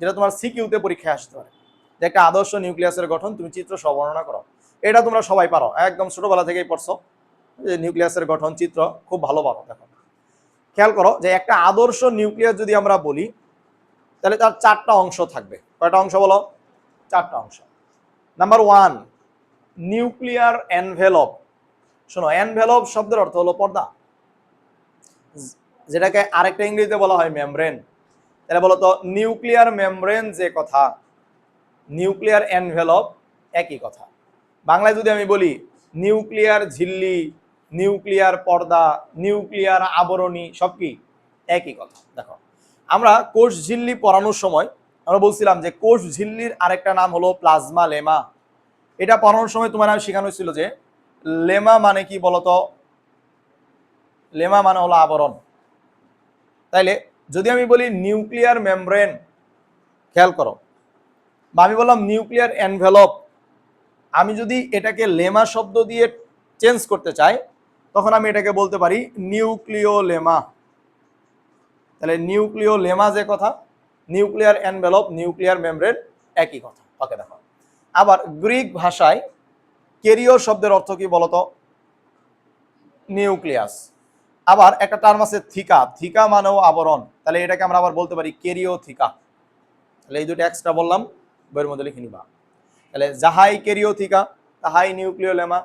যেটা তোমার সিকিউতে পরীক্ষায় আসতে পারে, যে একটা আদর্শ নিউক্লিয়াসের গঠন তুমি চিত্র সহ বর্ণনা করো। এটা তোমরা সবাই পারো, একদম ছোটবেলা থেকেই পড়ছো যে নিউক্লিয়াসের গঠন চিত্র খুব ভালো পারো। দেখো খেয়াল করো যে একটা আদর্শ নিউক্লিয়াস যদি আমরা বলি তাহলে তার 4টা অংশ থাকবে। কয়টা অংশ বলো? 4টা অংশ। Number 1, nuclear envelope. শোনো, এনভেলপ শব্দের অর্থ হলো পর্দা, যেটাকে আরেকটা ইংরেজিতে বলা হয় মেমব্রেন। তাহলে বলতো নিউক্লিয়ার মেমব্রেন যে কথা, নিউক্লিয়ার এনভেলপ একই কথা। বাংলায় যদি আমি বলি নিউক্লিয়ার ঝিল্লি, নিউক্লিয়ার পর্দা, নিউক্লিয়ার আবরণী, সব কি একই কথা। দেখো আমরা কোষ ঝিল্লি পড়ানোর সময় আমরা বলছিলাম যে কোষ ঝিল্লির আরেকটা নাম হলো প্লাজমা লেমা। এটা পড়ানোর সময় তোমার শেখানো হয়েছিল যে লেমা মানে কি বলতো? লেমা মানে হলো আবরণ। তাইলে যদি আমি বলি নিউক্লিয়ার মেমব্রেন, খেয়াল করো, বা আমি বললাম নিউক্লিয়ার এনভেলপ, আমি যদি এটাকে লেমা শব্দ দিয়ে চেঞ্জ করতে চাই তখন আমি এটাকে বলতে পারি নিউক্লিও লেমা। তাহলে নিউক্লিও লেমা যে কথা, নিউক্লিয়ার এনভেলপ, নিউক্লিয়ার মেমব্রেন একই কথা। ওকে, দেখো আবার গ্রিক ভাষায় কেরিও শব্দের অর্থ কি বলতো? নিউক্লিয়াস। আবার একটা টার্ম আছে থিকা, থিকা মানেও আবরণ, তাহলে এটাকে আমরা আবার বলতে পারি কেরিও থিকা। তাহলে এই দুটো এক্সট্রা বললাম, বইয়ের মধ্যে লিখে নিবা। তাহলে যাহাই কেরিও থিকা তাহাই নিউক্লিও লেমা,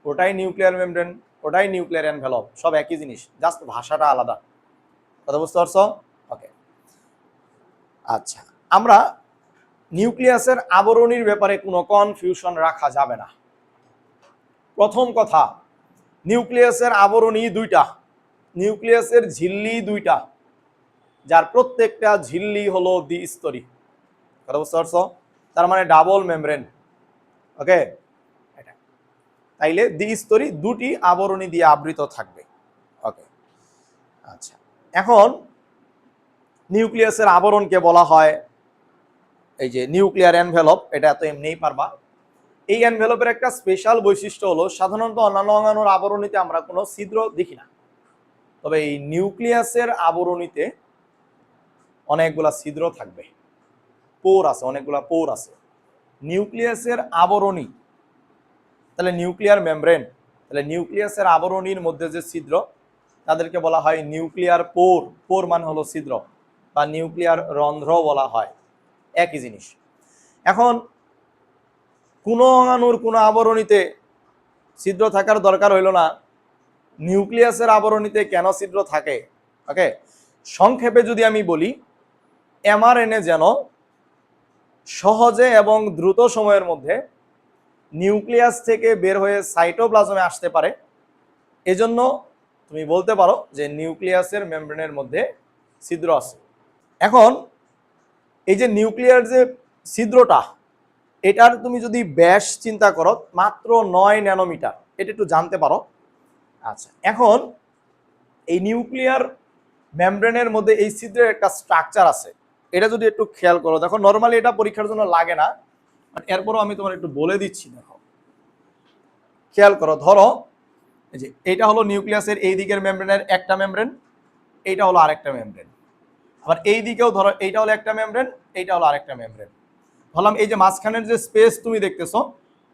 ওটাই নিউক্লিয়ার মেমব্রেন, ওটাই নিউক্লিয়ার এনভেলপ, সব একই জিনিস, জাস্ট ভাষাটা আলাদা। কথা বুঝতে পারছো? ওকে, আচ্ছা, আমরা নিউক্লিয়াসের আবরণীর ব্যাপারে কোনো কনফিউশন রাখা যাবে না। প্রথম কথা, নিউক্লিয়াসের আবরণী 2টা, নিউক্লিয়াসের ঝিল্লি 2টা, যার প্রত্যেকটা ঝিল্লি হলো দ্বিস্তরী। কথা বুঝতে পারছো? তার মানে ডাবল মেমব্রেন। ওকে, তাইলে দ্বিস্তরী 2টি আবরণী দিয়ে আবৃত থাকবে। ওকে, আচ্ছা, এখন নিউক্লিয়াসের আবরণকে বলা হয় এই যে নিউক্লিয়ার এনভেলপ। এটা তো এমনিই পারবা। এই এনভেলপের একটা স্পেশাল বৈশিষ্ট্য হলো সাধারণত অন্যান্য অঙ্গাণুর আবরণীতে আমরা কোনো ছিদ্র দেখি না, তবে এই নিউক্লিয়াসের আবরণীতে অনেকগুলা ছিদ্র থাকবে, পোর আছে, অনেকগুলা পোর আছে। নিউক্লিয়াসের আবরণী তাহলে নিউক্লিয়ার মেমব্রেন, তাহলে নিউক্লিয়াসের আবরণীর মধ্যে যে ছিদ্র তাদেরকে বলা হয় নিউক্লিয়ার পোর। পোর মানে হলো ছিদ্র, বা নিউক্লিয়ার রন্ধ্র বলা হয়, একই জিনিস। এখন কোনো অণুর কোনো আবরণীতে ছিদ্র থাকার দরকার হইল না, নিউক্লিয়াসের আবরণীতে কেন ছিদ্র থাকে? ওকে, সংক্ষেপে যদি আমি বলি, এমআরএনএ যেন সহজে এবং দ্রুত সময়ের মধ্যে নিউক্লিয়াস থেকে বের হয়ে সাইটোপ্লাজমে আসতে পারে, এজন্য তুমি বলতে পারো যে নিউক্লিয়াসের মেমব্রেনের মধ্যে ছিদ্র আছে। এখন এই যে নিউক্লিয়ার যে ছিদ্রটা, এটার তুমি যদি ব্যাস চিন্তা করো মাত্র 9 ন্যানোমিটার, এটা একটু জানতে পারো। আচ্ছা, এখন এই নিউক্লিয়ার মেমব্রেনের মধ্যে এই ছিদ্রের একটা স্ট্রাকচার আছে, এটা যদি একটু খেয়াল করো। দেখো নর্মালি এটা পরীক্ষার জন্য লাগে না, বাট এরপরও আমি তোমার একটু বলে দিচ্ছি। দেখো খেয়াল করো, ধরো এই যে এইটা হলো নিউক্লিয়াসের এই দিকের মেমব্রেনের একটা মেমব্রেন, এইটা হলো আরেকটা মেমব্রেন। আবার এই দিকেও ধরো এইটা হলো একটা মেমব্রেন, এইটা হলো আরেকটা মেমব্রেন। বললাম এই যে মাঝখানের যে স্পেস তুমি দেখতেছো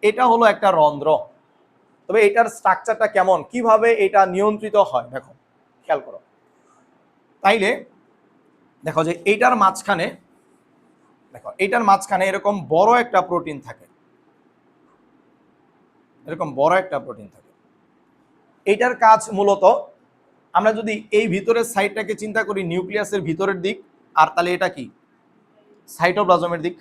এটা হলো একটা রন্ধ্র। তবে এটার স্ট্রাকচারটা কেমন, কিভাবে এটা নিয়ন্ত্রিত হয় দেখো, খেয়াল করো। তাইলে দেখো যে এইটার মাঝখানে, দেখো এইটার মাঝখানে এরকম বড় একটা প্রোটিন থাকে, এরকম বড় একটা প্রোটিন থাকে। এইটার কাজ মূলত, আমরা যদি এই ভিতরের সাইডটাকে চিন্তা করি নিউক্লিয়াসের ভিতরের দিক, আর তাহলে এটা কি সাইটোপ্লাজমের দিক।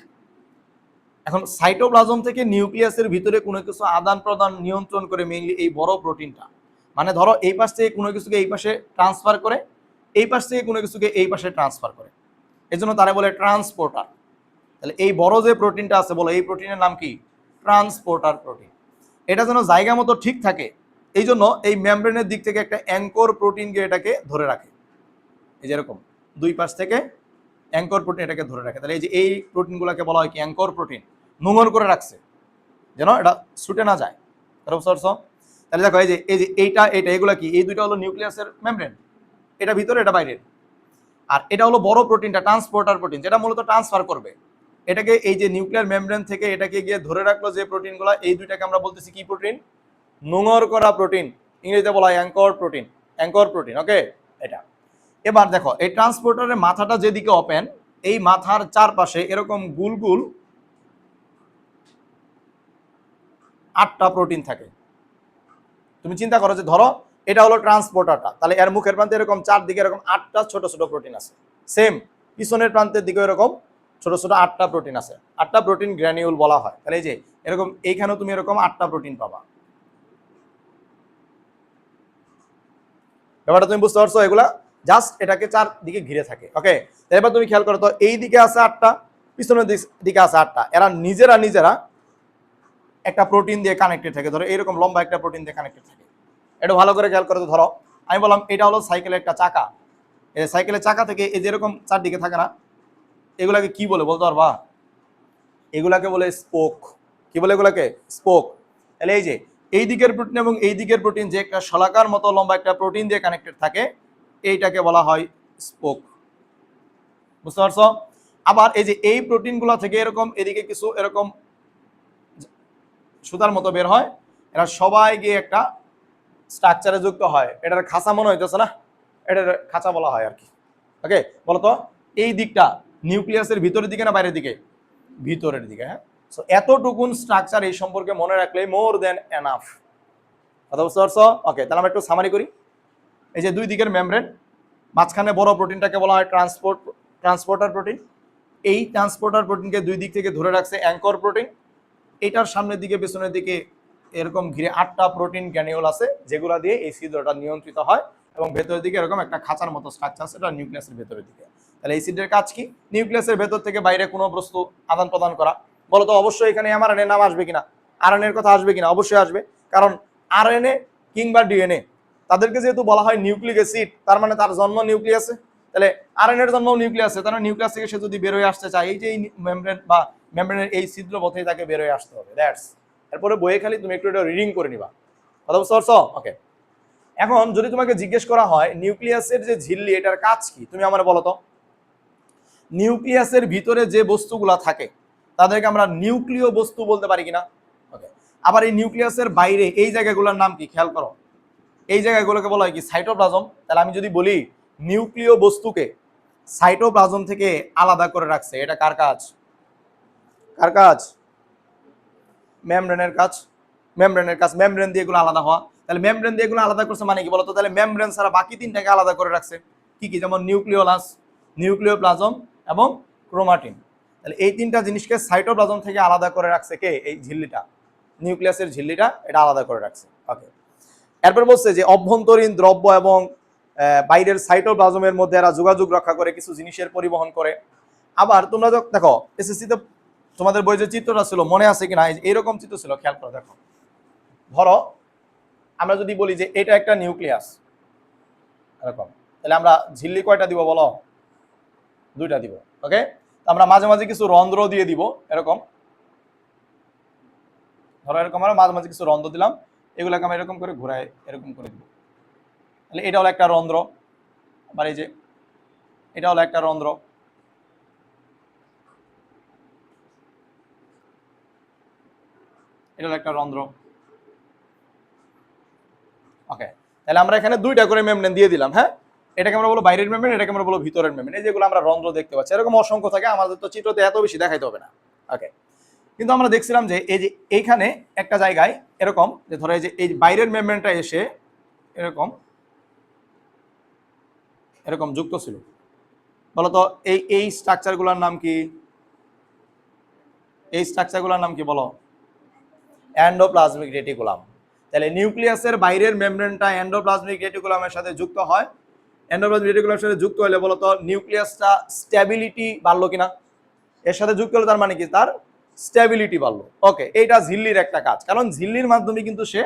এখন সাইটোপ্লাজম থেকে নিউক্লিয়াসের ভিতরে কোনো কিছু আদান প্রদান নিয়ন্ত্রণ করে মেইনলি এই বড় প্রোটিনটা। মানে ধরো এই পাশ থেকে কোনো কিছুকে এই পাশে ট্রান্সফার করে, এই পাশ থেকে কোনো কিছুকে এই পাশে ট্রান্সফার করে, এজন্য তারা বলে ট্রান্সপোর্টার। তাহলে এই বড় যে প্রোটিনটা আছে, বলো এই প্রোটিনের নাম কি? Transporter protein. এটা যেন জায়গা মতো ঠিক থাকে এই জন্য এই মেমব্রেনের দিক থেকে একটা অ্যাঙ্কর প্রোটিন গিয়ে এটাকে ধরে রাখে। এই যেরকম দুই পাশ থেকে অ্যাঙ্কর প্রোটিন এটাকে ধরে রাখে। তাহলে এই যে এই প্রোটিনগুলোকে বলা হয় কি? Anchor protein. নোংর করে রাখছে যেন এটা ছুটে না যায়। তাহলে দেখো এই যে এইটা এইটা এগুলো কি? এই দুইটা হলো নিউক্লিয়াসের মেমব্রেন, এটা ভিতরে এটা বাইরের। আর এটা হলো বড় প্রোটিনটা, ট্রান্সপোর্টার প্রোটিন, যেটা মূলত ট্রান্সফার করবে। এটাকে এই যে নিউক্লিয়ার মেমব্রেন থেকে এটাকে গিয়ে ধরে রাখলো যে প্রোটিনগুলো, এই দুইটাকে আমরা বলতেছি কি প্রোটিন? নোঙর করা প্রোটিন, ইংরেজিতে বলা হয় অ্যাঙ্কর প্রোটিন। অ্যাঙ্কর প্রোটিন, ওকে। এটা এবার দেখো, এই ট্রান্সপোর্টারের মাথাটা যেদিকে ওপেন, এই মাথার চারপাশে এরকম গুল গুল 8টা প্রোটিন থাকে। তুমি চিন্তা করো যে ধরো এটা হলো ট্রান্সপোর্টারটা, তাহলে এর মুখের প্রান্তে এরকম চারদিকে এরকম 8টা ছোট ছোট প্রোটিন আছে। সেম পিছনের প্রান্তের দিকে এরকম ছোট ছোট 8টা প্রোটিন আছে। 8টা প্রোটিন গ্র্যানিউল বলা হয়। তাহলে এই যে এরকম এইখানেও তুমি এরকম 8টা প্রোটিন পাবা। ব্যাপারটা তুমি বুঝতে পারছো? এগুলা জাস্ট এটাকে চারদিকে ঘিরে থাকে, ওকে। এবার তুমি খেয়াল করো তো, এই দিকে আছে 8টা, পিছনের দিকে আছে 8টা। এরা নিজেরা একটা প্রোটিন দিয়ে কানেক্টেড থাকে। ধরো এরকম লম্বা একটা প্রোটিন দিয়ে কানেক্টেড থাকে। এটা ভালো করে খেয়াল করো তো। ধরো আমি বললাম এটা হলো সাইকেলের একটা চাকা। এই সাইকেলের চাকা থেকে এই যেরকম চারদিকে থাকে না, এগুলাকে কি বলে বলতে পারবা? এগুলাকে বলে স্পোক। কি বলে এগুলাকে? স্পোক। তাহলে এই যে এই দিকের প্রোটিন এবং এই দিকের প্রোটিন যে একটা শলাকার মতো লম্বা একটা প্রোটিন দিয়ে কানেক্টেড থাকে, এইটাকে বলা হয় স্পোক। বুঝতে পারছো? আবার এই যে এই প্রোটিনগুলো থেকে এরকম এদিকে কিছু এরকম সুতার মতো বের হয়, এরা সবাই গিয়ে একটা স্ট্রাকচারে যুক্ত হয়। এটার খাঁচা মনে হইতেছে না? এটার খাঁচা বলা হয় আর কি, ওকে। বলতো এই দিকটা নিউক্লিয়াসের ভিতরের দিকে না বাইরের দিকে? ভিতরের দিকে, হ্যাঁ। সো এতটুকুন স্ট্রাকচার এই সম্পর্কে মনে রাখলে মোর দেন এনাফ। কথা বুঝতে পারছো? ওকে, তাহলে আমরা একটু সামারি করি। এই যে দুই দিকের মেমব্রেন, মাঝখানে বড় প্রোটিনটাকে বলা হয় ট্রান্সপোর্টার প্রোটিন। এই ট্রান্সপোর্টার প্রোটিনকে দুই দিক থেকে ধরে রাখছে অ্যাঙ্কর প্রোটিন। এটার সামনের দিকে পেছনের দিকে এরকম ঘিরে 8টা প্রোটিন গ্র্যানিউল আছে, যেগুলো দিয়ে এই ছিদ্রটা নিয়ন্ত্রিত হয়। এবং ভেতরের দিকে এরকম একটা খাঁচার মতো স্ট্রাকচার আছে, এটা নিউক্লিয়াসের ভেতরের দিকে। তাহলে এই ছিদ্রের কাজ কি? নিউক্লিয়াসের ভেতর থেকে বাইরে কোনো বস্তু আদান প্রদান করা। বলো তো অবশ্যই এখানে এমআরএনএ নাম আসবে কিনা? আরএনএ এর কথা আসবে কিনা? অবশ্যই আসবে, কারণ আরএনএ কিংবা ডিএনএ তাদেরকে যেহেতু বলা হয় নিউক্লিক অ্যাসিড, তার মানে তার জন্ম নিউক্লিয়াসে। তাহলে আরএনএ এর জন্ম নিউক্লিয়াসে, তার মানে নিউক্লিয়াস থেকে সে যদি বের হয়ে আসতে চায়, এই যে মেমব্রেন বা মেমব্রেনের এই ছিদ্র পথে তাকে বের হয়ে আসতে হবে। দ্যাটস। এরপরে বইয়ে খালি তুমি একটু এটা রিডিং করে নিবা। কথা বুঝতে পারছো? ওকে। এখন যদি তোমাকে জিজ্ঞেস করা হয় নিউক্লিয়াসের যে ঝিল্লি, এটার কাজ কি, তুমি আমার বলো তো। নিউক্লিয়াসের ভিতরে যে বস্তুগুলা থাকে তাদেরকে আমরা নিউক্লিয় বস্তু বলতে পারি কিনা? ওকে। আবার এই নিউক্লিয়াসের বাইরে এই জায়গাগুলোর নাম কি? খেয়াল করো, এই জায়গাগুলোকে বলা হয় কি? সাইটোপ্লাজম। তাহলে আমি যদি বলি নিউক্লিয় বস্তুকে সাইটোপ্লাজম থেকে আলাদা করে রাখছে, এটা কার কাজ? কার কাজ? মেমব্রেনের কাজ। মেমব্রেনের কাজ, মেমব্রেন দিয়ে এগুলো আলাদা হওয়া। তাহলে মেমব্রেন দিয়ে এগুলো আলাদা করছে মানে কি বলতো? তাহলে মেমব্রেন ছাড়া বাকি তিনটাকে আলাদা করে রাখছে। কি কি? যেমন নিউক্লিওলাস, নিউক্লিওপ্লাজম এবং ক্রোমাটিন। তাহলে এই তিনটা জিনিসকে সাইটোপ্লাজম থেকে আলাদা করে রাখছে কে? এই ঝিল্লিটা, নিউক্লিয়াসের ঝিল্লিটা, এটা আলাদা করে রাখছে, ওকে। এরপর বলছে যে অভ্যন্তরীণ দ্রব্য এবং বাইরের সাইটোপ্লাজমের মধ্যে এরা যোগাযোগ রক্ষা করে, কিছু জিনিসের পরিবহন করে। আবার তোমরা দেখো এসএসসিতে তোমাদের বই যে চিত্রটা ছিল মনে আছে কিনা? এইরকম চিত্র ছিল, খেয়াল করো। দেখো ধরো আমরা যদি বলি যে এটা একটা নিউক্লিয়াস এরকম, তাহলে আমরা ঝিল্লি কয়টা দিব বলো? 2টা দিব, ওকে। আমরা মাঝে মাঝে কিছু রন্ধ্র দিয়ে দিব এরকম। ধরো এরকম আমরা মাঝে মাঝে কিছু রন্ধ্র দিলাম, এগুলাকে আমরা এরকম করে ঘুরাই এরকম করে দিব। তাহলে এটা হলো একটা রন্ধ্র। আবার এই যে এটা হলো একটা রন্ধ্র। এটা হলো একটা রন্ধ্র, ওকে। তাহলে আমরা এখানে 2টা করে মেমব্রেন দিয়ে দিলাম, হ্যাঁ। এটাকে আমরা বলবো বাইরের মেমব্রেন, এটাকে আমরা বলবো ভিতরের মেমব্রেন। এই যেগুলো আমরা রন্ধ্র দেখতে পাচ্ছি, এরকম অসংখ্য থাকে। আমাদের তো চিত্রতে এত বেশি দেখাইতে হবে না, ওকে। কিন্তু আমরা দেখছিলাম যে এই যে এইখানে একটা জায়গায় এরকম, যে ধরো এই যে এই বাইরের মেমব্রেনটা এসে এরকম এরকম যুক্ত ছিল। বলতো এই স্ট্রাকচারগুলোর নাম কি? এই স্ট্রাকচারগুলোর নাম কি বলো? Endoplasmic reticulum. তাহলে নিউক্লিয়াসের বাইরের মেমব্রেনটা এন্ডোপ্লাজমিক রেটিকুলামের সাথে যুক্ত হয়। এন্ডোপ্লাজমিক রেটিকুলামের সাথে যুক্ত হলে বলতো নিউক্লিয়াসটা স্ট্যাবিলিটি বাড়লো কিনা? এর সাথে যুক্ত হলে তার মানে কি? তার স্ট্যাবিলিটি বাড়লো, ওকে। এইটা ঝিল্লির একটা কাজ, কারণ ঝিল্লির মাধ্যমে কিন্তু সে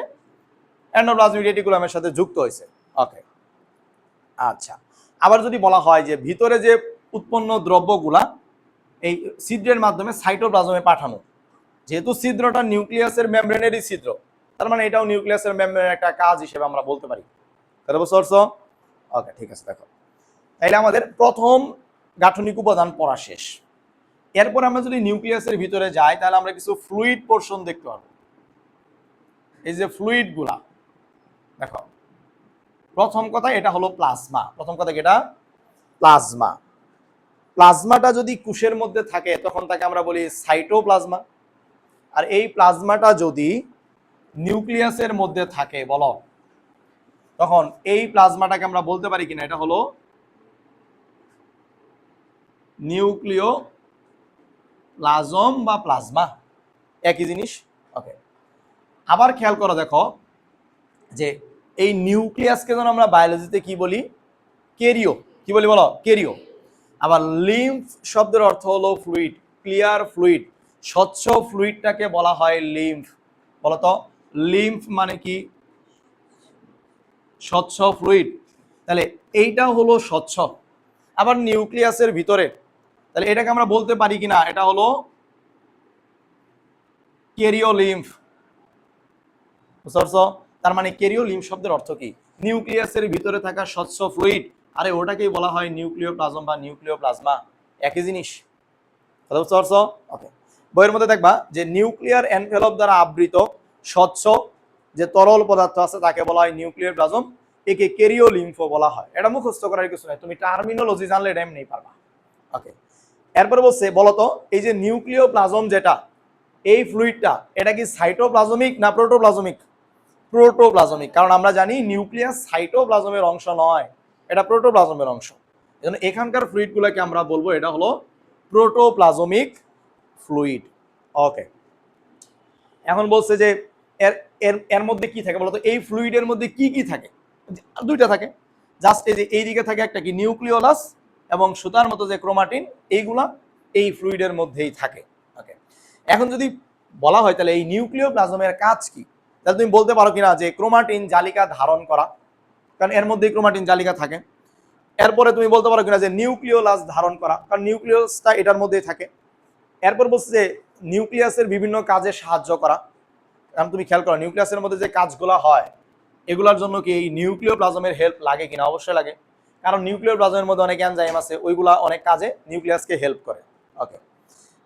এন্ডোপ্লাজমিক রেটিকুলামের সাথে যুক্ত হয়েছে, ওকে। আচ্ছা, আবার যদি বলা হয় যে ভিতরে যে উৎপন্ন দ্রব্যগুলা এই ছিদ্রের মাধ্যমে সাইটোপ্লাজমে পাঠানো, যেহেতু ছিদ্রটা নিউক্লিয়াসের মেমব্রেনেরই ছিদ্র, তার মানে এটাও নিউক্লিয়াসের মেমব্রেনের একটা কাজ হিসেবে আমরা বলতে পারি। তাহলে বুঝতে পারছো? ওকে, ঠিক আছে। দেখো তাইলে আমাদের প্রথম গাঠনিক উপাদান পড়া শেষ। এরপর আমরা যদি নিউক্লিয়াসের ভিতরে যাই তাহলে আমরা কিছু ফ্লুইড পোর্শন দেখতে পাবো। এই যে ফ্লুইড গুলা দেখো, প্রথম কথা এটা হলো প্লাজমা। প্রথম কথা কি? এটা প্লাজমা। প্লাজমাটা যদি কোষের মধ্যে থাকে তখন তাকে আমরা বলি সাইটোপ্লাজমা। আর এই প্লাজমাটা যদি নিউক্লিয়াসের মধ্যে থাকে বলো, তখন এই প্লাজমাটাকে আমরা বলতে পারি কিনা এটা হলো নিউক্লিয় প্লাজম বা প্লাজমা, একই জিনিস। ওকে, আবার খেয়াল করো, দেখো যে এই নিউক্লিয়াসকে যখন আমরা বায়োলজিতে কি বলি? কেরিও। কি বলি বলো? কেরিও। আবার লিম্ফ শব্দের অর্থ হলো ফ্লুইড, ক্লিয়ার ফ্লুইড। স্বচ্ছ ফ্লুইডটাকে বলা হয় লিম্ফ। বলতো লিম্ফ মানে কি? স্বচ্ছ ফ্লুইড। তাহলে এইটা হলো স্বচ্ছ। আবার নিউক্লিয়াসের ভিতরে, তাহলে এটাকে আমরা বলতে পারি কিনা এটা হলো কেরিও লিম্ফ। বুঝতে পারছো? তার মানে কেরিও লিম্ফ শব্দের অর্থ কি? নিউক্লিয়াসের ভিতরে থাকা স্বচ্ছ ফ্লুইড। আরে ওটাকেই বলা হয় নিউক্লিয় প্লাজম বা নিউক্লিয় প্লাজমা, একই জিনিস। কথা বুঝতে পারছো? ওকে, বইয়ের মধ্যে দেখবা যে নিউক্লিয়ার এনভেলপ দ্বারা আবৃত স্বচ্ছ যে তরল পদার্থ আছে তাকে বলা হয় নিউক্লিয়ার প্লাজম, একে কেরিও লিম্ফও বলা হয়। এটা মুখস্থ করার কিছু নাই, তুমি টার্মিনোলজি জানলে এটা এমনি পারবা। ওকে, এরপরে বলছে বলতো এই যে নিউক্লিয় প্লাজম যেটা, এই ফ্লুইডটা এটা কি সাইটোপ্লাজমিক না প্রোটোপ্লাজমিক? প্রোটোপ্লাজমিক। কারণ আমরা জানি নিউক্লিয়াস সাইটোপ্লাজমের অংশ নয়, এটা প্রোটোপ্লাজমের অংশ। এজন্য এখানকার ফ্লুইডগুলোকে আমরা বলবো এটা হলো প্রোটোপ্লাজমিক ফ্লুইড। ওকে, এখন বলছে যে এর এর এর মধ্যে কি থাকে বলতো? এই ফ্লুইডের মধ্যে কি কি থাকে? দুইটা থাকে জাস্ট। এই যে এইদিকে থাকে একটা কি নিউক্লিওলাস এবং সুতার মতো যে ক্রোমাটিন, এইগুলা এই ফ্লুইডের মধ্যেই থাকে। ওকে, এখন যদি বলা হয় তাহলে এই নিউক্লিয় প্লাজমের কাজ কি, তাহলে তুমি বলতে পারো কিনা যে ক্রোমাটিন জালিকা ধারণ করা, কারণ এর মধ্যেই ক্রোমাটিন জালিকা থাকে। এরপরে তুমি বলতে পারো কিনা যে নিউক্লিওলাস ধারণ করা, কারণ নিউক্লিয়াসটা এটার মধ্যেই থাকে। এরপর বলছে যে নিউক্লিয়াসের বিভিন্ন কাজে সাহায্য করা, কারণ তুমি খেয়াল করো নিউক্লিয়াসের মধ্যে যে কাজগুলো হয় এগুলোর জন্য কি এই নিউক্লিয় প্লাজমের হেল্প লাগে কিনা? অবশ্যই লাগে, কারণ নিউক্লিয় প্লাজমের মধ্যে অনেক এনজাইম আছে, ওইগুলা অনেক কাজে নিউক্লিয়াসকে হেল্প করে। ওকে,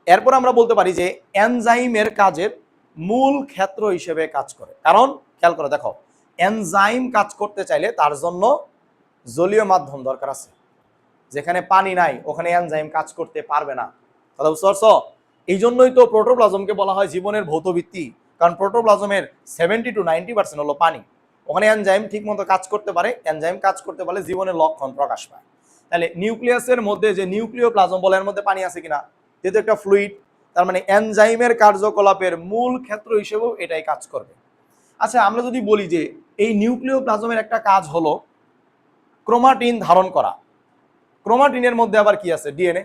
এরপর আমরা বলতে পারি যে এনজাইমের কাজের মূল ক্ষেত্র হিসেবে কাজ করে। কারণ খেয়াল করে দেখো, এনজাইম কাজ করতে চাইলে তার জন্য জলীয় মাধ্যম দরকার আছে। যেখানে পানি নাই ওখানে এনজাইম কাজ করতে পারবে না। কথা বুঝতে পারছো? এই জন্যই তো প্রোটোপ্লাজমকে বলা হয় জীবনের ভৌতভিত্তি, কারণ প্রোটোপ্লাজমের 70 to 90% হলো পানি। ওখানে এনজাইম ঠিক মতো কাজ করতে পারে, এনজাইম কাজ করতে পারলে জীবনের লক্ষণ প্রকাশ পায়। তাহলে নিউক্লিয়াসের মধ্যে যে নিউক্লিয় প্লাজম বলে এর মধ্যে পানি আছে কিনা? যেহেতু একটা ফ্লুইড, তার মানে এনজাইমের কার্যকলাপের মূল ক্ষেত্র হিসেবেও এটাই কাজ করবে। আচ্ছা, আমরা যদি বলি যে এই নিউক্লিয় প্লাজমের একটা কাজ হলো ক্রোমাটিন ধারণ করা, ক্রোমাটিনের মধ্যে আবার কি আছে? ডিএনএ।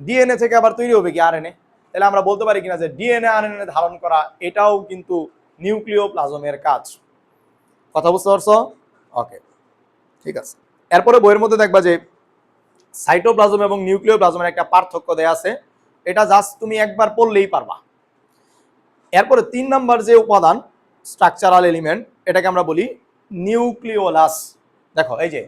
ডিএনএ থেকে আবার তৈরি হবে কি? আরএনএ। তাহলে আমরা বলতে পারি কিনা যে ডিএনএ আরএনএ ধারণ করা এটাও কিন্তু নিউক্লিয় প্লাজমের কাজ। কথা বুঝতে পারছো? ওকে, ঠিক আছে। এরপরে বইয়ের মধ্যে দেখবা যে সাইটোপ্লাজম এবং নিউক্লিয় প্লাজমের একটা পার্থক্য দেয়া আছে, এটা জাস্ট তুমি একবার পড়লেই পারবা। এরপরে 3 নাম্বার যে উপাদান স্ট্রাকচারাল এলিমেন্ট, এটাকে আমরা বলি নিউক্লিওলাস। দেখো এই যে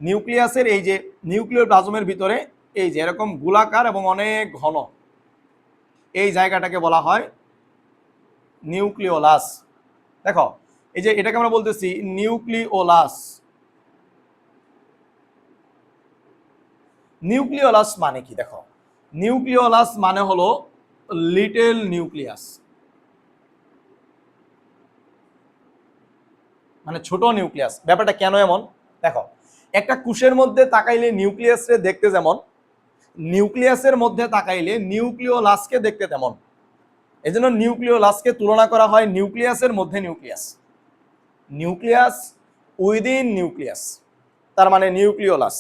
নিউক্লিয়াসের এই যে নিউক্লিয় প্লাজমের ভিতরে এই যে এরকম গোলাকার এবং অনেক ঘন এই জায়গাটাকে বলা হয় নিউক্লিওলাস। দেখো এই যে এটাকে আমরা বলতেছি নিউক্লিওলাস। নিউক্লিওলাস মানে কি? দেখো নিউক্লিওলাস মানে হলো লিটল নিউক্লিয়াস, মানে ছোট নিউক্লিয়াস। ব্যাপারটা কেন এমন? দেখো একটা কোষের মধ্যে তাকাইলে নিউক্লিয়াসে দেখতে যেমন, নিউক্লিয়াসের মধ্যে তাকাইলে নিউক্লিওলাসকে দেখতে তেমন। এজন্য নিউক্লিওলাসকে তুলনা করা হয় নিউক্লিয়াসের মধ্যে নিউক্লিয়াস, নিউক্লিয়াস উইদিন নিউক্লিয়াস, তার মানে নিউক্লিওলাস।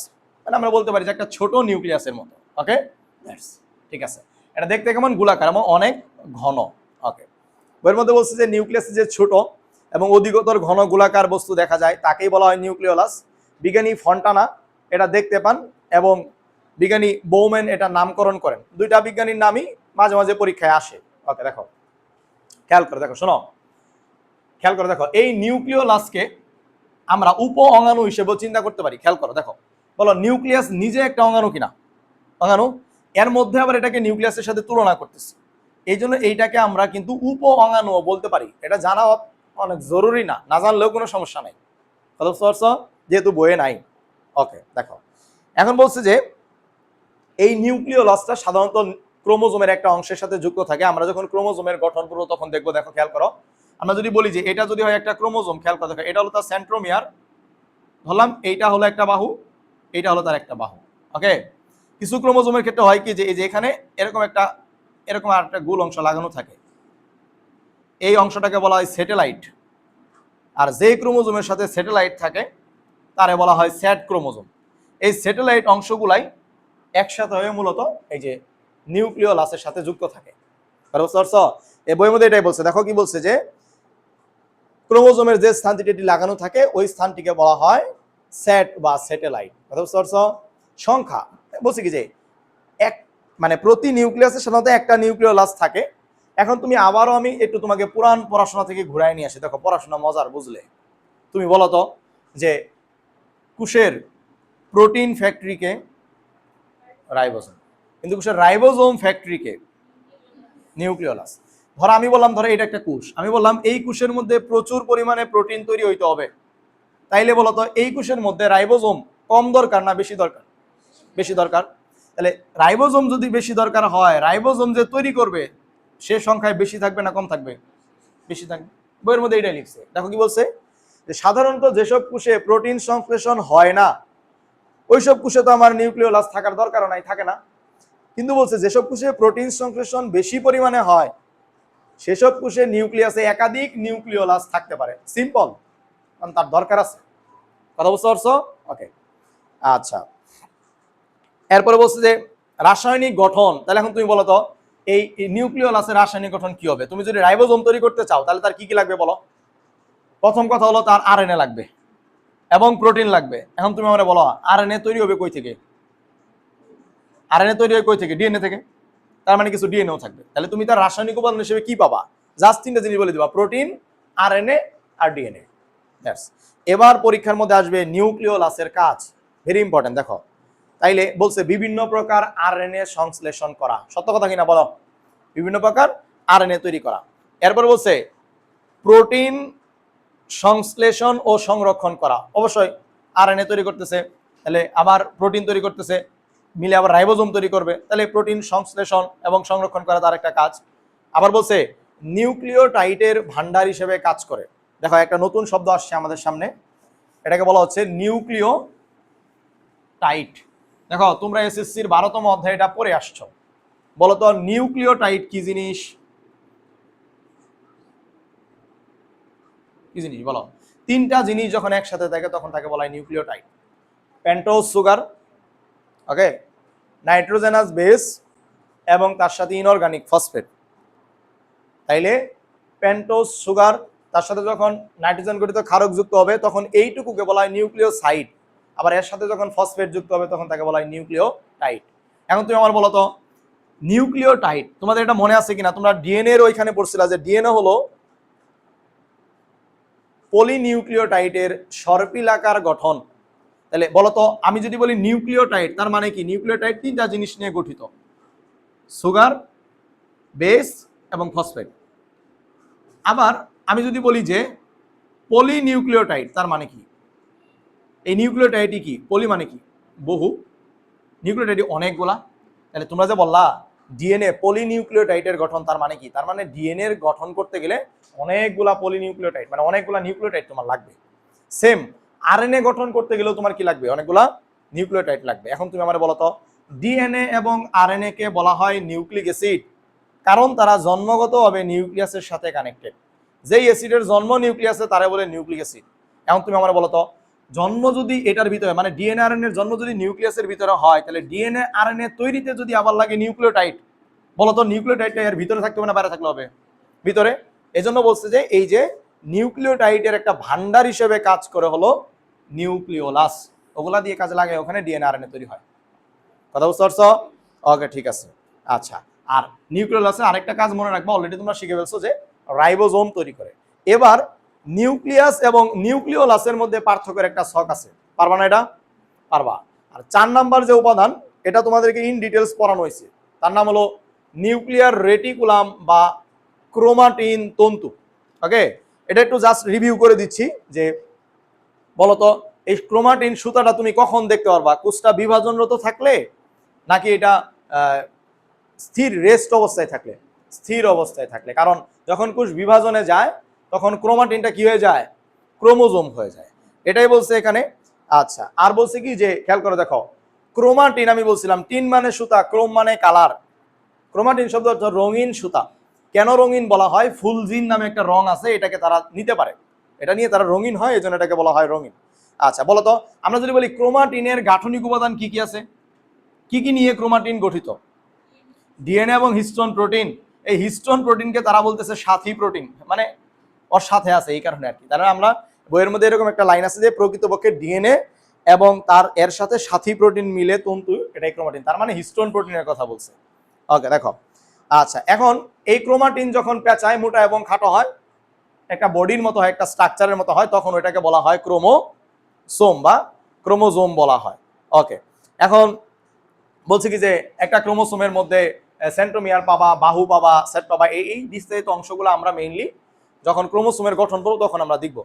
মানে আমরা বলতে পারি যে একটা ছোট নিউক্লিয়াসের মতো। ওকে, ঠিক আছে। এটা দেখতে কেমন? গোলাকার এবং অনেক ঘন। ওকে, বইয়ের মধ্যে বলছে যে নিউক্লিয়াস যে ছোট এবং অধিকতর ঘন গোলাকার বস্তু দেখা যায় তাকেই বলা হয় নিউক্লিওলাস। বিজ্ঞানী ফন্টানা এটা দেখতে পান এবং বিজ্ঞানী বোউম্যান এটা নামকরণ করেন। দুইটা বিজ্ঞানীর নামই মাঝে মাঝে পরীক্ষায় আসে। ওকে, দেখো খেয়াল করে দেখো, শোনো খেয়াল করে দেখো, এই নিউক্লিওলাসকে আমরা উপ অঙ্গাণু হিসেবেও চিন্তা করতে পারি। খেয়াল করো দেখো, বলো নিউক্লিয়াস নিজে একটা অঙ্গাণু কিনা? অঙ্গাণু। এর মধ্যে আবার এটাকে নিউক্লিয়াসের সাথে তুলনা করতেছি, এই জন্য এইটাকে আমরা কিন্তু উপ অঙ্গাণু বলতে পারি। এটা জানা অনেক জরুরি না, না জানলেও কোনো সমস্যা নাই, কথা বুঝতে পারছো, যেহেতু বইয়ে নাই। ওকে, দেখো এখন বলছে যে এই নিউক্লিওলাসটা সাধারণত ক্রোমোজোমের একটা অংশের সাথে যুক্ত থাকে। আমরা যখন ক্রোমোজোমের গঠন করবো তখন দেখবো, দেখো খেয়াল করো, আমরা যদি বলি যে এটা যদি হয় একটা ক্রোমোজোম, খেয়াল করে দেখো, এটা হলো তার সেন্ট্রোমিয়ার, ধরলাম এইটা হলো একটা বাহু, এইটা হলো তার একটা বাহু। ওকে, কিছু ক্রোমোজোমের ক্ষেত্রে হয় কি যে এই যে এখানে এরকম আর একটা গোল অংশ লাগানো থাকে, এই অংশটাকে বলা হয় স্যাটেলাইট। আর যে ক্রোমোজোমের সাথে স্যাটেলাইট থাকে তারে বলা হয় স্যাট ক্রোমোজোম। এই স্যাটেলাইট অংশগুলাই একসাথে হয়ে মূলত এই যে নিউক্লিওলাসের সাথে যুক্ত থাকে। এই বইয়ের মধ্যে এটাই বলছে, দেখো কি বলছে যে ক্রোমোজোমের যে স্থানটিতে এটি লাগানো থাকে ওই স্থানটিকে বলা হয় স্যাট বা স্যাটেলাইট। কথা বুঝতে পারছো? সংখ্যা বলছি কি যে এক মানে প্রতি নিউক্লিয়াসে সাধারণত একটা নিউক্লিওলাস থাকে। এখন তুমি আবারও আমি একটু তোমাকে পুরান পড়াশোনা থেকে ঘুরাই নিয়ে আসি, দেখো পড়াশোনা মজার, বুঝলে? তুমি বলো তো যে কোষের প্রোটিন ফ্যাক্টরিকে রাইবোজোম, কিন্তু কোষের রাইবোজোম ফ্যাক্টরিকে নিউক্লিওলাস। ধরো আমি বললাম, ধরো এটা একটা কোষ, আমি বললাম এই কোষের মধ্যে প্রচুর পরিমাণে প্রোটিন তৈরি হইতে হবে, তাইলে বলতো এই কোষের মধ্যে রাইবোজোম কম দরকার না বেশি দরকার? বেশি দরকার। তাহলে রাইবোজোম যদি বেশি দরকার হয়, রাইবোজোম যে তৈরি করবে সে সংখ্যায় বেশি থাকবে না কম থাকবে? বেশি থাকবে। বইয়ের মধ্যে এটাই লিখছে। দেখো কি বলছে যে সাধারণত যেসব কোষে প্রোটিন সংশ্লেষণ হয় না ওইসব কোষে তো আমার নিউক্লিওলাস থাকার দরকারও নাই, থাকে না। কিন্তু বলছে যেসব কোষে প্রোটিন সংশ্লেষণ বেশি পরিমাণে হয় সেসব কোষে নিউক্লিয়াসে একাধিক নিউক্লিওলাস থাকতে পারে। সিম্পল, কারণ তার দরকার আছে। কথা বুঝতে পারছো? ওকে, আচ্ছা। এরপরে বলছে যে রাসায়নিক গঠন। তাহলে এখন তুমি বলো তো এই নিউক্লিওলাসের রাসায়নিক গঠন কি হবে? তুমি যদি রাইবোজোম তৈরি করতে চাও তাহলে তার কি কি লাগবে বলো? প্রথম কথা হলো তার আরএনএ লাগবে এবং প্রোটিন লাগবে। এখন তুমি আমাকে বলো আরএনএ তৈরি হবে কই থেকে? আরএনএ তৈরি হয় কই থেকে? ডিএনএ থেকে। তার মানে কিছু ডিএনএও থাকবে। তাহলে তুমি তার রাসায়নিক উপাদান হিসেবে কি পাবা? জাস্ট তিনটা জিনিস বলে দিবা, প্রোটিন, আরএনএ আর ডিএনএ। এবার পরীক্ষার মধ্যে আসবে নিউক্লিওলাসের কাজ, ভেরি ইম্পর্টেন্ট। দেখো তাইলে বলছে বিভিন্ন প্রকার আরএনএ সংশ্লেষণ করা, সত্য কথা কিনা বলো? বিভিন্ন প্রকার আরএনএ তৈরি করা। এরপর বলছে প্রোটিন সংশ্লেষণ ও সংরক্ষণ করা। অবশ্যই আরএনএ তৈরি করতেছে, তাহলে আবার প্রোটিন তৈরি করতেছে, মিলে আবার রাইবোজোম তৈরি করবে, তাহলে প্রোটিন সংশ্লেষণ এবং সংরক্ষণ করা তার একটা কাজ। আবার বলছে নিউক্লিওটাইডের ভান্ডার হিসেবে কাজ করে। দেখো একটা নতুন শব্দ আসছে আমাদের সামনে, এটাকে বলা হচ্ছে নিউক্লিওটাইড। দেখো তোমরা এসএসসির 12তম অধ্যায় এটা পড়ে আসছো, বলো তো নিউক্লিওটাইড কি জিনিস? কি জিনিস বলো? তিনটা জিনিস যখন একসাথে থাকে তখন তাকে বলা হয় নিউক্লিওটাইড। পেন্টোজ সুগার, ওকে, নাইট্রোজেনাস বেস এবং তার সাথে ইনঅর্গানিক ফসফেট। তাইলে পেন্টোজ সুগার তার সাথে যখন নাইট্রোজেন গঠিত ক্ষারক যুক্ত হবে তখন এইটুকুকে বলা হয় নিউক্লিওসাইড। আবার এর সাথে যখন ফসফেট যুক্ত হবে তখন তাকে বলা হয় নিউক্লিওটাইড। এখন তুমি আমার বলো তো নিউক্লিওটাইড তোমাদের এটা মনে আছে কিনা? তোমরা ডিএনএ এর ওইখানে পড়ছিলা যে ডিএনএ হলো পলিনিউক্লিওটাইডের সর্পিলাকার গঠন। তাহলে বলতো আমি যদি বলি নিউক্লিওটাইড তার মানে কি? নিউক্লিওটাইড তিনটা জিনিস নিয়ে গঠিত, সুগার, বেস এবং ফসফেট। আবার আমি যদি বলি যে পলিনিউক্লিওটাইড তার মানে কি? এই নিউক্লিওটাইডই কি? পলি মানে কি? বহু, নিউক্লিওটাইড অনেকগুলা। তাহলে তোমরা যে বললা ডিএনএ পলিনিউক্লিওটাইডের গঠন, তার মানে কি? তার মানে ডিএনএ এর গঠন করতে গেলে অনেকগুলা পলিনিউক্লিওটাইড মানে অনেকগুলা নিউক্লিওটাইড তোমার লাগবে। সেম আরএনএ গঠন করতে গেলেও তোমার কি লাগবে? অনেকগুলা নিউক্লিওটাইড লাগবে। এখন তুমি আমার বলো তো ডিএনএ এবং আরএনএ কে বলা হয় নিউক্লিক অ্যাসিড, কারণ তারা জন্মগতভাবে নিউক্লিয়াসের সাথে কানেক্টেড। যেই অ্যাসিডের জন্ম নিউক্লিয়াসে তারা বলে নিউক্লিক অ্যাসিড। এখন তুমি আমার বলো তো জন্ম যদি এটার ভিতরে মানে ডিএনএ আরএনএ এর জন্ম যদি নিউক্লিয়াসের ভিতরে হয় তাহলে ডিএনএ আরএনএ তৈরিতে যদি আবার লাগে নিউক্লিওটাইড, বলতো নিউক্লিওটাইডটা এর ভিতরে থাকতে হবে না বাইরে থাকলে হবে? ভিতরে। এজন্য বলছে যে এই যে নিউক্লিওটাইডের একটা ভান্ডার হিসেবে কাজ করে হলো নিউক্লিওলাস, ওগুলা দিয়ে কাজে লাগে, ওখানে ডিএনএ আরএনএ তৈরি হয়। কথা বুঝতে পারছো? ওকে, ঠিক আছে। আচ্ছা, আর নিউক্লিওলাসে আরেকটা কাজ মনে রাখবা, অলরেডি তোমরা শিখে ফেলছো যে রাইবোজোম তৈরি করে। এবার নিউক্লিয়াস এবং নিউক্লিওলাসের মধ্যে পার্থক্যের একটা ছক আছে, পারবা না এটা? পারবা। আর 4 নাম্বার যে উপাদান এটা তোমাদেরকে ইন ডিটেলস পড়ানো হয়েছে, তার নাম হলো নিউক্লিয়ার রেটিকুলাম বা ক্রোমাটিন তন্তু। ওকে, এটা একটু জাস্ট রিভিউ করে দিচ্ছি যে বলতো এই ক্রোমাটিন সুতাটা তুমি কখন দেখতে পারবা, কোষটা বিভাজনরত থাকলে নাকি এটা স্থির রেস্ট অবস্থায় থাকলে? স্থির অবস্থায় থাকলে, কারণ যখন কোষ বিভাজনে যায় তখন ক্রোমাটিনটা কি হয়ে যায়, ক্রোমোজোম হয়ে যায়, এটাই বলছে এখানে। আচ্ছা, আর বলছে কি যে খেয়াল করে দেখো, ক্রোমাটিন আমি বলছিলাম টিন মানে সুতা, ক্রোম মানে কালার, ক্রোমাটিন শব্দ অর্থ রঙিন সুতা। কেন রঙিন বলা হয়? ফুলজিন নামে একটা রং আছে, এটাকে তারা নিতে পারে, এটা নিয়ে তারা রঙিন হয়, এই জন্য এটাকে বলা হয় রঙিন। আচ্ছা বলতো, আমরা যদি বলি ক্রোমাটিনের গাঠনিক উপাদান কি কি আছে, কি কি নিয়ে ক্রোমাটিন গঠিত? ডিএনএ এবং হিস্টোন প্রোটিন। এই হিস্টোন প্রোটিনকে তারা বলতেছে সাথী প্রোটিন, মানে ওর সাথে আছে এই কারণে আর কি। তাহলে আমরা বইয়ের মধ্যে এরকম একটা লাইন আছে যে প্রকৃতপক্ষে ডিএনএ এবং তার এর সাথে সাথী প্রোটিন মিলে তন্তু, এটাই ক্রোমাটিন, তার মানে হিস্টোন প্রোটিনের কথা বলছে। ওকে দেখো, আচ্ছা এখন এই ক্রোমাটিন যখন পেঁচায় মোটা এবং খাটো হয়, একটা বডির মতো হয়, একটা স্ট্রাকচারের মতো হয়, তখন ওইটাকে বলা হয় ক্রোমোসোম বা ক্রোমোজোম বলা হয়। ওকে, এখন বলছে কি যে একটা ক্রোমোসোমের মধ্যে সেন্ট্রোমিয়ার পাবা, বাহু পাবা, সেট পাবা, এই বিস্তারিত অংশগুলো আমরা মেইনলি যখন ক্রোমোসোমের গঠন করব তখন আমরা দেখব।